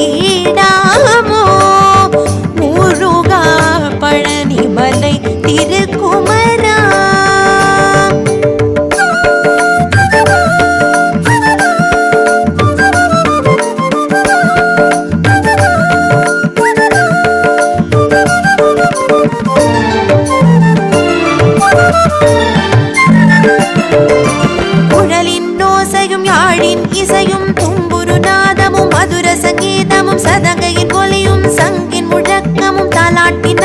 அமிர்தத்துக்கீடாமோ முருகா பழனிமலை திருக்குமரா. குழலின் ஓசையும் யாழின் இசையும் தும்புரு நாதமும் மதுர சங்கீதமும் சதங்கையின் ஒலியும் சங்கின் முழக்கமும் தாலாட்டின்